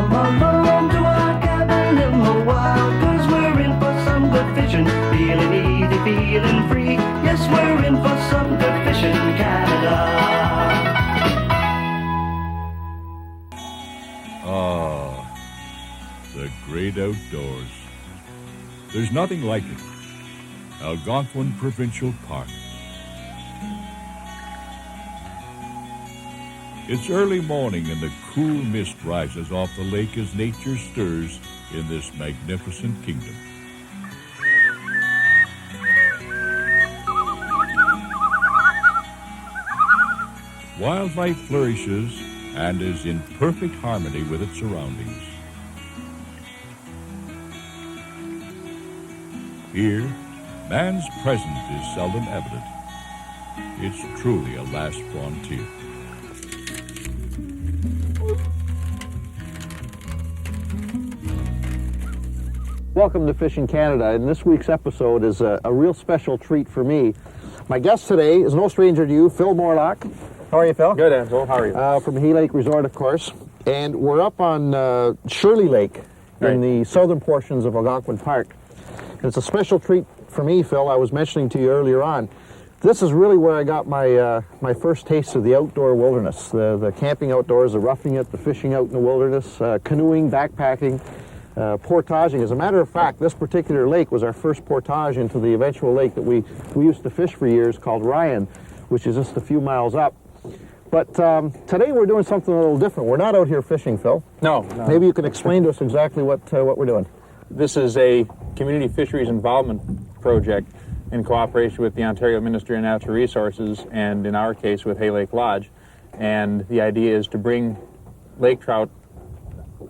come along to our cabin in the wild, 'cause we're in for some good fishing, feeling easy, feeling free. Yes, we're in for some good fishing, Canada. Ah, the great outdoors. There's nothing like it. Algonquin Provincial Park. It's early morning and the cool mist rises off the lake as nature stirs in this magnificent kingdom. Wildlife flourishes and is in perfect harmony with its surroundings. Here, man's presence is seldom evident. It's truly a last frontier. Welcome to Fishing Canada, and this week's episode is a real special treat for me. My guest today is no stranger to you, Phil Morlock. How are you, Phil? Good, Angelo. How are you? From Hay Lake Resort, of course. And we're up on Shirley Lake in the southern portions of Algonquin Park. And it's a special treat for me, Phil. I was mentioning to you earlier on. This is really where I got my my first taste of the outdoor wilderness, the camping outdoors, the roughing it, the fishing out in the wilderness, canoeing, backpacking, portaging. As a matter of fact, this particular lake was our first portage into the eventual lake that we used to fish for years called Ryan, which is just a few miles up. But today we're doing something a little different. We're not out here fishing, Phil. No. Maybe you can explain to us exactly what we're doing. This is a community fisheries involvement project in cooperation with the Ontario Ministry of Natural Resources and, in our case, with Hay Lake Lodge. And the idea is to bring lake trout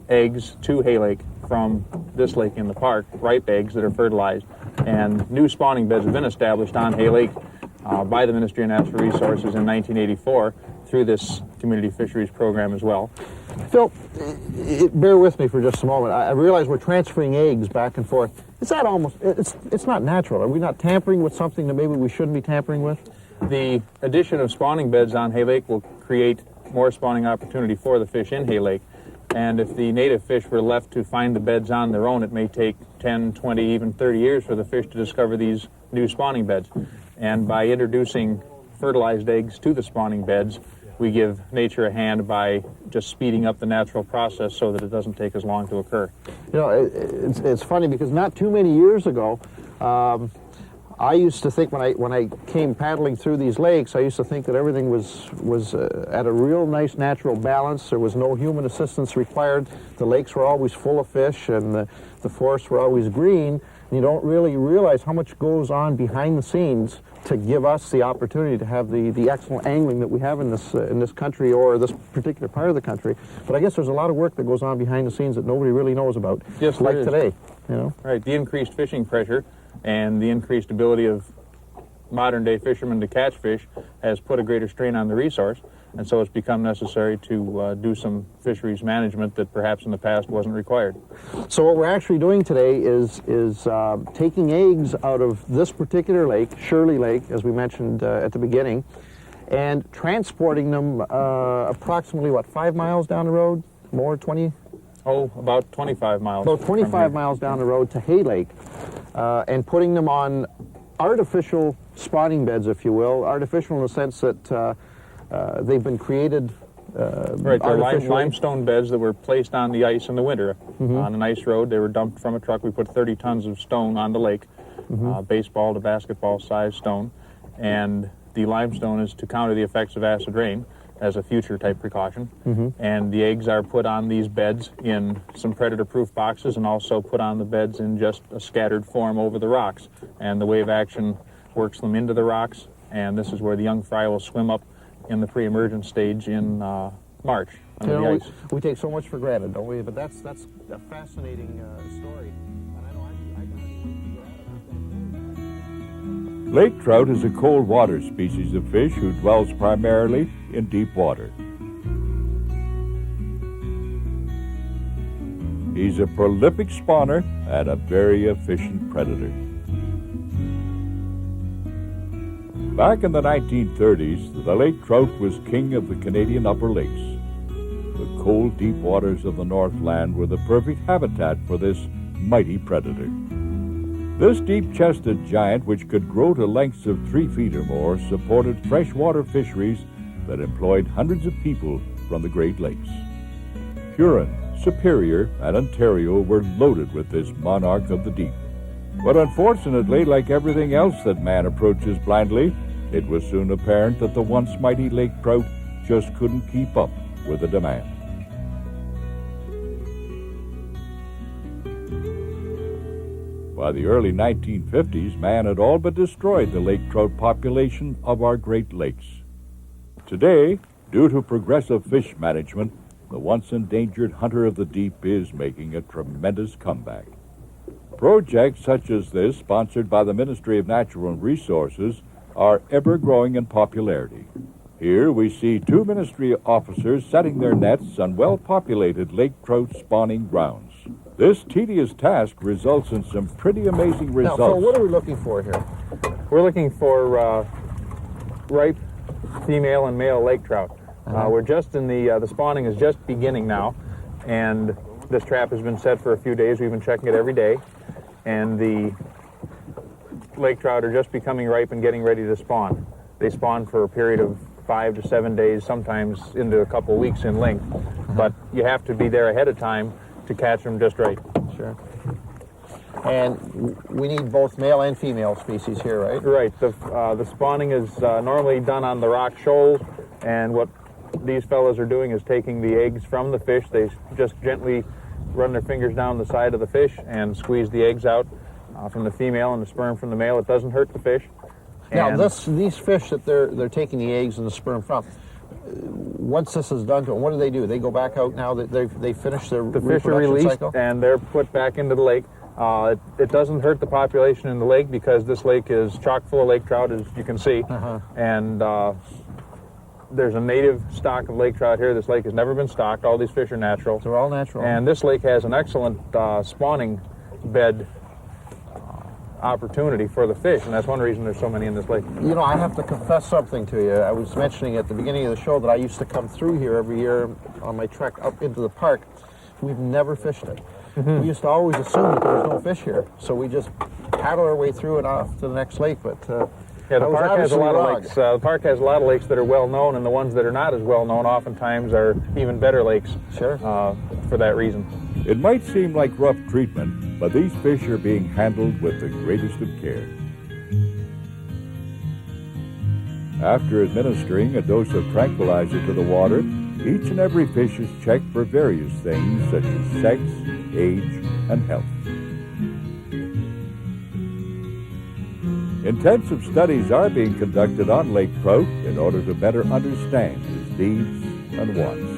eggs to Hay Lake from this lake in the park, ripe eggs that are fertilized. And new spawning beds have been established on Hay Lake by the Ministry of Natural Resources in 1984 through this community fisheries program as well. Phil, bear with me for just a moment. I realize we're transferring eggs back and forth. Is that almost, it's not natural. Are we not tampering with something that maybe we shouldn't be tampering with? The addition of spawning beds on Hay Lake will create more spawning opportunity for the fish in Hay Lake. And if the native fish were left to find the beds on their own, it may take 10, 20, even 30 years for the fish to discover these new spawning beds. And by introducing fertilized eggs to the spawning beds, we give nature a hand by just speeding up the natural process so that it doesn't take as long to occur. You know, it's funny because not too many years ago, I used to think when I came paddling through these lakes, I used to think that everything was at a real nice natural balance. There was no human assistance required. The lakes were always full of fish, and the forests were always green. And you don't really realize how much goes on behind the scenes to give us the opportunity to have the excellent angling that we have in this country, or this particular part of the country. But I guess there's a lot of work that goes on behind the scenes that nobody really knows about. Yes, like today, you know. Right, the increased fishing pressure and the increased ability of modern-day fishermen to catch fish has put a greater strain on the resource, and so it's become necessary to do some fisheries management that perhaps in the past wasn't required. So what we're actually doing today is taking eggs out of this particular lake, Shirley Lake, as we mentioned at the beginning, and transporting them approximately, 5 miles down the road? More, 20? Oh, about 25 miles. About 25 miles down the road to Hay Lake, and putting them on artificial spawning beds, if you will. Artificial in the sense that they've been created right, they're limestone beds that were placed on the ice in the winter. On an ice road. They were dumped from a truck. We put 30 tons of stone on the lake, baseball to basketball size stone, and the limestone is to counter the effects of acid rain as a future type precaution. And the eggs are put on these beds in some predator-proof boxes and also put on the beds in just a scattered form over the rocks. And the wave action works them into the rocks, and this is where the young fry will swim up in the pre-emergent stage in March under the ice. We take so much for granted, don't we? But that's a fascinating story. And I know Lake trout is a cold water species of fish who dwells primarily in deep water. He's a prolific spawner and a very efficient predator. Back in the 1930s, the lake trout was king of the Canadian upper lakes. The cold, deep waters of the Northland were the perfect habitat for this mighty predator. This deep-chested giant, which could grow to lengths of 3 feet or more, supported freshwater fisheries that employed hundreds of people from the Great Lakes. Huron, Superior, and Ontario were loaded with this monarch of the deep. But unfortunately, like everything else that man approaches blindly, it was soon apparent that the once mighty lake trout just couldn't keep up with the demand. By the early 1950s, man had all but destroyed the lake trout population of our Great Lakes. Today, due to progressive fish management, the once endangered hunter of the deep is making a tremendous comeback. Projects such as this, sponsored by the Ministry of Natural Resources, are ever growing in popularity. Here we see 2 ministry officers setting their nets on well-populated lake trout spawning grounds. This tedious task results in some pretty amazing results. Now, Phil, what are we looking for here? We're looking for ripe female and male lake trout. We're just in the spawning is just beginning now, and this trap has been set for a few days. We've been checking it every day, and the lake trout are just becoming ripe and getting ready to spawn. They spawn for a period of 5 to 7 days, sometimes into a couple weeks in length, but you have to be there ahead of time to catch them just right. Sure. And we need both male and female species here, right? Right. The spawning is normally done on the rock shoals, and what these fellows are doing is taking the eggs from the fish. They just gently run their fingers down the side of the fish and squeeze the eggs out from the female and the sperm from the male. It doesn't hurt the fish. Now, these fish that they're taking the eggs and the sperm from, once this is done to them, what do? They go back out now that they've finished their the fish are released cycle? And they're put back into the lake. It doesn't hurt the population in the lake because this lake is chock full of lake trout, as you can see. And there's a native stock of lake trout here. This lake has never been stocked. All these fish are natural. They're all natural. And this lake has an excellent spawning bed opportunity for the fish, and that's one reason there's so many in this lake. You know, I have to confess something to you. I was mentioning at the beginning of the show that I used to come through here every year on my trek up into the park. We've never fished it. We used to always assume that there was no fish here, so we just paddle our way through and off to the next lake. But yeah, the park has a lot of lakes. The park has a lot of lakes that are well known, and the ones that are not as well known oftentimes are even better lakes. Sure. For that reason. It might seem like rough treatment, but these fish are being handled with the greatest of care. After administering a dose of tranquilizer to the water, each and every fish is checked for various things such as sex, age, and health. Intensive studies are being conducted on lake trout in order to better understand his needs and wants.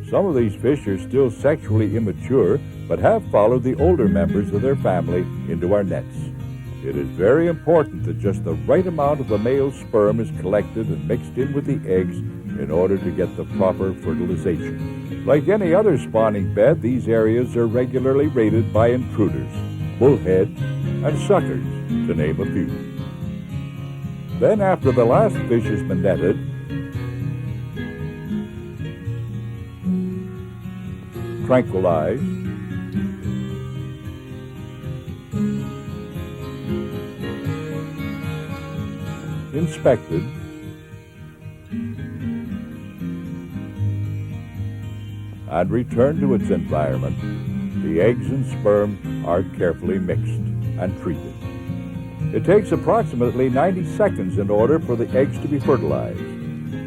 Some of these fish are still sexually immature, but have followed the older members of their family into our nets. It is very important that just the right amount of the male sperm is collected and mixed in with the eggs in order to get the proper fertilization. Like any other spawning bed, these areas are regularly raided by intruders, bullhead, and suckers, to name a few. Then, after the last fish has been netted, tranquilized, inspected, and returned to its environment, the eggs and sperm are carefully mixed and treated. It takes approximately 90 seconds in order for the eggs to be fertilized.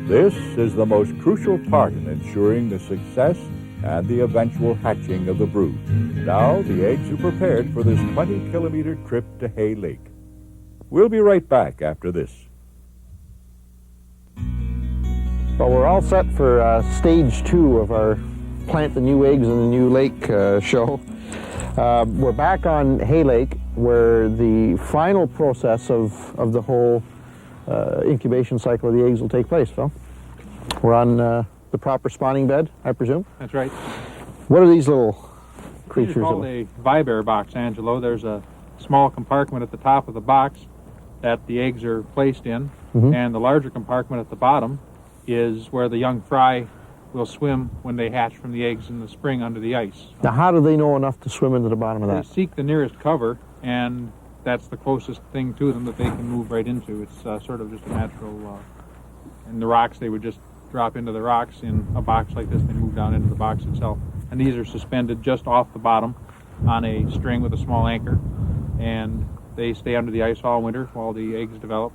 This is the most crucial part in ensuring the success and the eventual hatching of the brood. Now the eggs are prepared for this 20-kilometer trip to Hay Lake. We'll be right back after this. Well, we're all set for stage 2 of our Plant the New Eggs in the New Lake show. We're back on Hay Lake, where the final process of the whole incubation cycle of the eggs will take place, Phil. We're on the proper spawning bed, I presume? That's right. What are these little creatures? These are called a vibear box, Angelo. There's a small compartment at the top of the box that the eggs are placed in, and the larger compartment at the bottom is where the young fry will swim when they hatch from the eggs in the spring under the ice. Now, how do they know enough to swim into the bottom of They that? seek the nearest cover, and that's the closest thing to them that they can move right into. It's sort of just a natural, in the rocks they would just drop into the rocks. In a box like this, they move down into the box itself. And these are suspended just off the bottom on a string with a small anchor, and they stay under the ice all winter while the eggs develop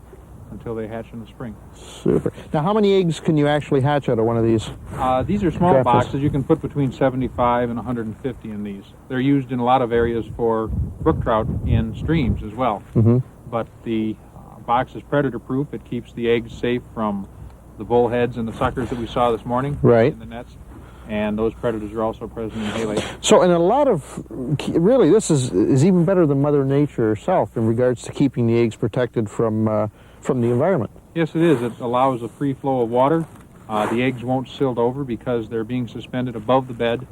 until they hatch in the spring. Super. Now, how many eggs can you actually hatch out of one of these? These are small Draft boxes. You can put between 75 and 150 in these. They're used in a lot of areas for brook trout in streams as well. Mm-hmm. But the box is predator proof. It keeps the eggs safe from the bullheads and the suckers that we saw this morning Right. in the nets. And those predators are also present in hay lake. So, in a lot of, really, this is even better than Mother Nature herself in regards to keeping the eggs protected from the environment. Yes, it is. It allows a free flow of water. The eggs won't silt over because they're being suspended above the bed,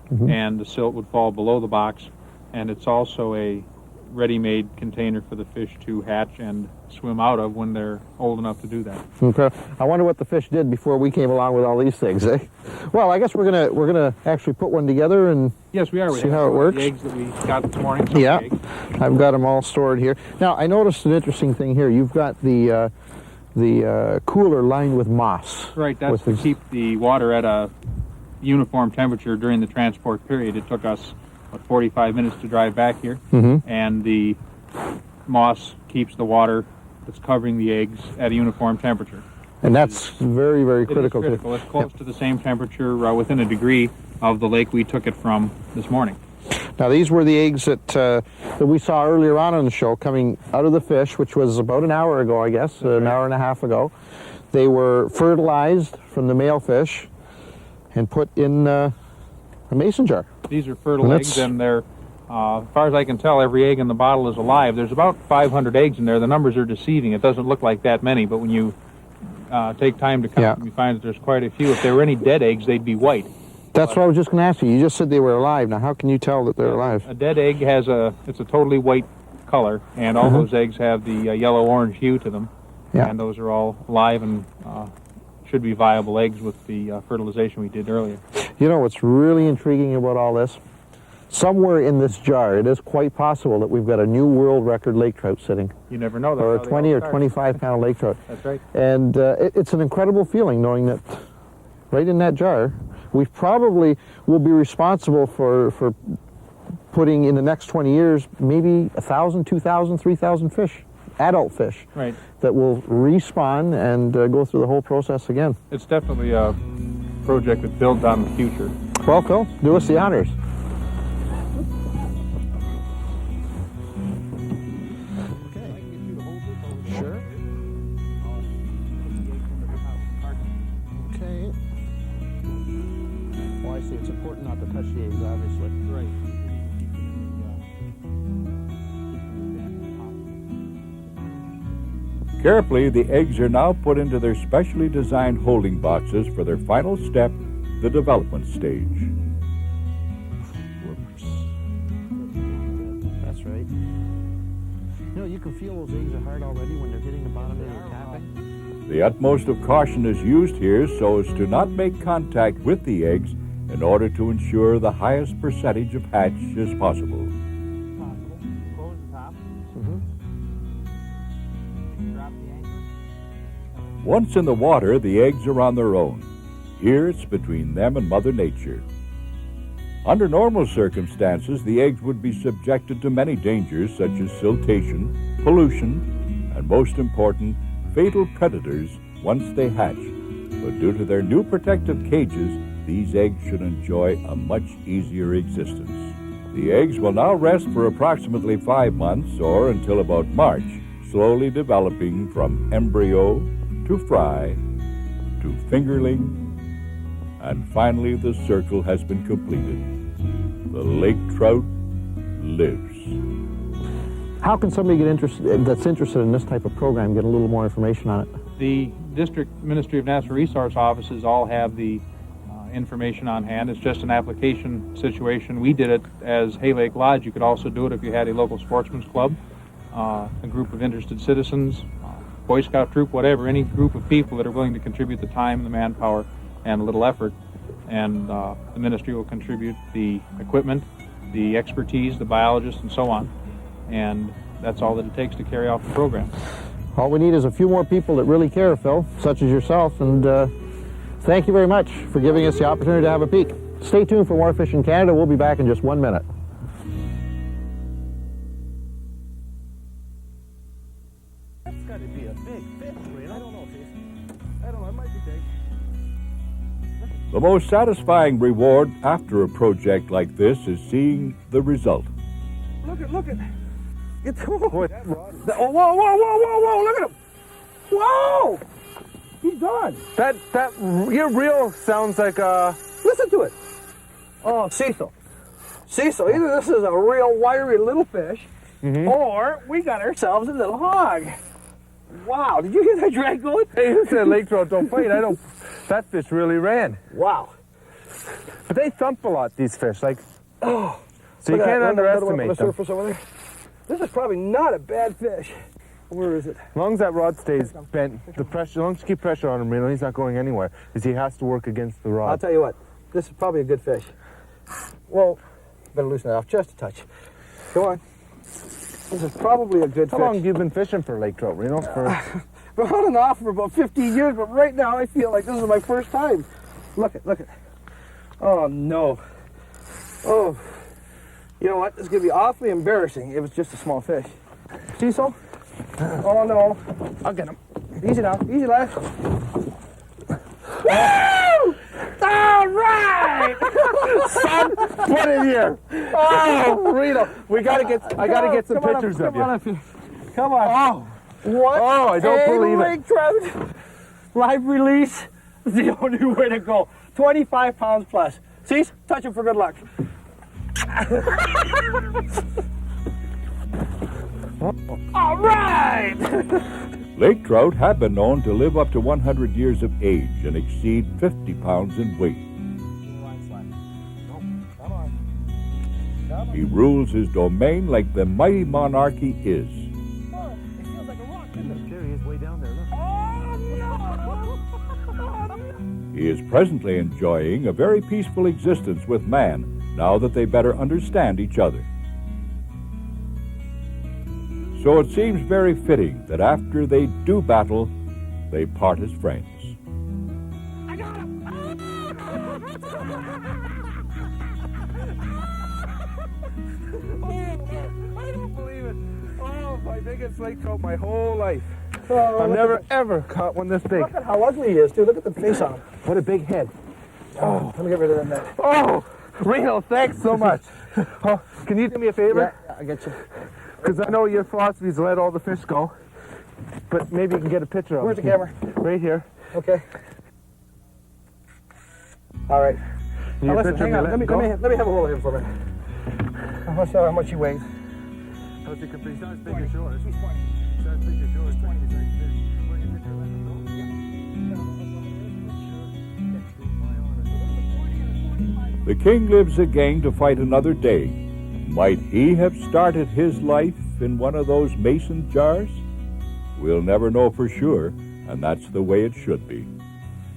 and the silt would fall below the box. And it's also a ready-made container for the fish to hatch and swim out of when they're old enough to do that. Okay. I wonder what the fish did before we came along with all these things, eh? Well, I guess we're gonna actually put one together and Yes, we are. see how it works. The eggs that we got this morning. some of Yeah, the eggs. I've got them all stored here. Now, I noticed an interesting thing here. You've got the cooler lined with moss. Right, that's With to the- keep the water at a uniform temperature during the transport period. It took us, 45 minutes to drive back here, and the moss keeps the water that's covering the eggs at a uniform temperature. And that's very, very It is critical. critical. It's close to the same temperature, within a degree of the lake we took it from this morning. Now, these were the eggs that we saw earlier on the show coming out of the fish, which was about an hour ago, I guess, an hour and a half ago. They were fertilized from the male fish and put in a mason jar. These are fertile And eggs, that's- and they're, as far as I can tell, every egg in the bottle is alive. There's about 500 eggs in there. The numbers are deceiving. It doesn't look like that many, but when you take time to count Yeah. them, you find that there's quite a few. If there were any dead eggs, they'd be white. That's what I was just going to ask you. You just said they were alive. Now, how can you tell that they're alive? A dead egg has it's a totally white color, and all those eggs have the yellow-orange hue to them. Yeah. And those are all live and should be viable eggs with the fertilization we did earlier. You know what's really intriguing about all this? Somewhere in this jar, it is quite possible that we've got a new world record lake trout sitting, You never know. That's or a how they 20 all or start. 25 pound lake trout. That's right. And it's an incredible feeling knowing that right in that jar, we probably will be responsible for putting in the next 20 years maybe 1,000, 2,000, 3,000 fish, adult fish, Right. that will respawn and go through the whole process again. It's definitely a project that builds on the future. Well, Phil, do us the honors. Sure. Okay. Well, I see. It's important not to touch the eggs, obviously. Right. Carefully, the eggs are now put into their specially designed holding boxes for their final step, the development stage. Whoops. That's right. You know, you can feel those eggs are hard already when they're hitting the bottom and they're tapping. The utmost of caution is used here so as to not make contact with the eggs in order to ensure the highest percentage of hatch as possible. Close the top. Drop the anchor. Once in the water, the eggs are on their own. Here it's between them and Mother Nature. Under normal circumstances, the eggs would be subjected to many dangers such as siltation, pollution, and most important, fatal predators once they hatch. But due to their new protective cages, these eggs should enjoy a much easier existence. The eggs will now rest for approximately 5 months or until about March, slowly developing from embryo to fry to fingerling, and finally the circle has been completed. The lake trout lives. How can somebody that's interested in this type of program get a little more information on it? The District Ministry of Natural Resource offices all have the information on hand. It's just an application situation. We did it as Hay Lake Lodge. You could also do it if you had a local sportsman's club, a group of interested citizens, Boy Scout troop, whatever, any group of people that are willing to contribute the time, the manpower, and a little effort. And the ministry will contribute the equipment, the expertise, the biologists, and so on. And that's all that it takes to carry out the program. All we need is a few more people that really care, Phil, such as yourself, and thank you very much for giving us the opportunity to have a peek. Stay tuned for more Fishing Canada. We'll be back in just 1 minute. That's got to be a big fish, Reno. I don't know, I don't know, it might be big. The most satisfying reward after a project like this is seeing the result. Look at. Get the, whoa, whoa, look at him. Whoa! He's done. That your reel sounds like Listen to it. Oh, Cecil. Either this is a real wiry little fish, or we got ourselves a little hog. Wow, did you hear that drag going? Hey, who said Lake Trout don't fight? That fish really ran. Wow. But they thump a lot, these fish. Like, Oh. so you can't underestimate the them. surface over there. This is probably not a bad fish. Where is it? As long as that rod stays bent, the pressure, as long as you keep pressure on him, Reno, he's not going anywhere, because he has to work against the rod. I'll tell you what, this is probably a good fish. Well, better loosen it off just a touch. Go on. This is probably a good How fish. long have you been fishing for Lake Trout, Reno? Been on and off for about 15 years, but right now I feel like this is my first time. Look it. Oh, no. Oh. You know what? This is going to be awfully embarrassing if it's just a small fish. Cecil? Oh, no. I'll get him. Easy now. Easy, lads. Woo! All right! Son, put it here. Oh, Reno, I gotta get some pictures of you. Come on. What? Oh, I don't believe it. Lake Trout live release is the only way to go. 25 pounds plus. See? Touch him for good luck. All right! Lake trout have been known to live up to 100 years of age and exceed 50 pounds in weight. He rules his domain like the mighty monarch he is. It feels like a rock, doesn't it? There he is, way down there, look. Oh, no! He is presently enjoying a very peaceful existence with man now that they better understand each other. So it seems very fitting that after they do battle, they part as friends. I got him! I don't believe it. Oh, my biggest lake trout my whole life. Oh, I've look never, at ever caught one this big. Look at how ugly he is, too. Look at the face on him. What a big head. Oh, let me get rid of that net. Oh, Reno, thanks so much. Oh, can you do me a favor? Yeah, I get you. Because I know your philosophy is to let all the fish go. But maybe you can get a picture of Where's it. the camera? Right here. Okay. All right. Can Now you listen, picture hang me on. letting Let me go? have a hold of him for a minute. I want to show how much he weighs. He's not as big as yours. He's not as big as yours. The king lives again to fight another day. Might he have started his life in one of those mason jars? We'll never know for sure, and that's the way it should be.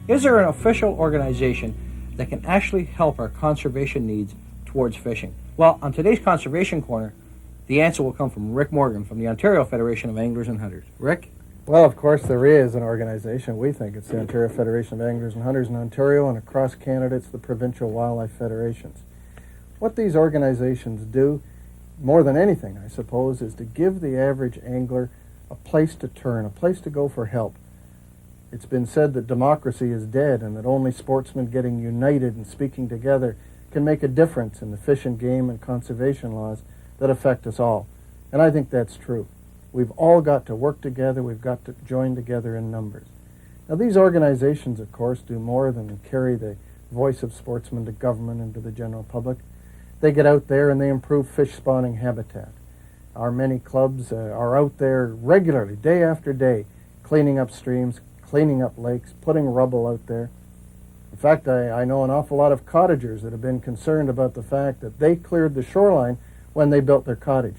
Is there an official organization that can actually help our conservation needs towards fishing? Well, on today's Conservation Corner, the answer will come from Rick Morgan from the Ontario Federation of Anglers and Hunters. Rick? Well, of course, there is an organization. We think it's the Ontario Federation of Anglers and Hunters in Ontario, and across Canada, it's the Provincial Wildlife Federations. What these organizations do, more than anything, I suppose, is to give the average angler a place to turn, a place to go for help. It's been said that democracy is dead and that only sportsmen getting united and speaking together can make a difference in the fish and game and conservation laws that affect us all. And I think that's true. We've all got to work together. We've got to join together in numbers. Now, these organizations, of course, do more than carry the voice of sportsmen to government and to the general public. They get out there and they improve fish spawning habitat. Our many clubs are out there regularly, day after day, cleaning up streams, cleaning up lakes, putting rubble out there. In fact, I know an awful lot of cottagers that have been concerned about the fact that they cleared the shoreline when they built their cottage.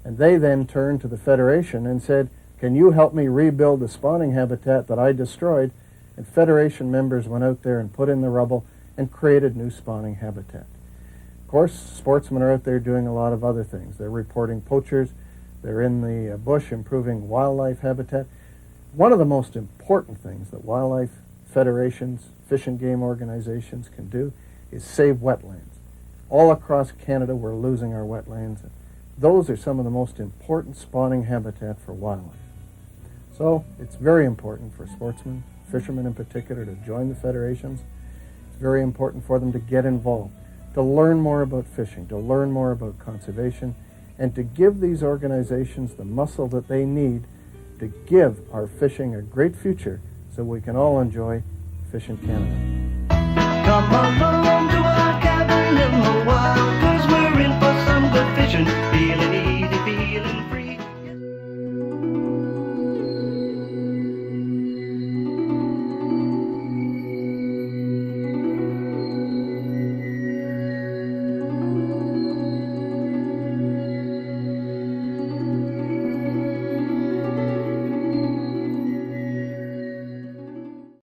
And they then turned to the Federation and said, Can you help me rebuild the spawning habitat that I destroyed? And Federation members went out there and put in the rubble and created new spawning habitat. Of course, sportsmen are out there doing a lot of other things. They're reporting poachers. They're in the bush improving wildlife habitat. One of the most important things that wildlife federations, fish and game organizations can do is save wetlands. All across Canada, we're losing our wetlands. Those are some of the most important spawning habitat for wildlife. So it's very important for sportsmen, fishermen in particular, to join the federations. It's very important for them to get involved, to learn more about fishing, to learn more about conservation, and to give these organizations the muscle that they need to give our fishing a great future so we can all enjoy fishing Canada.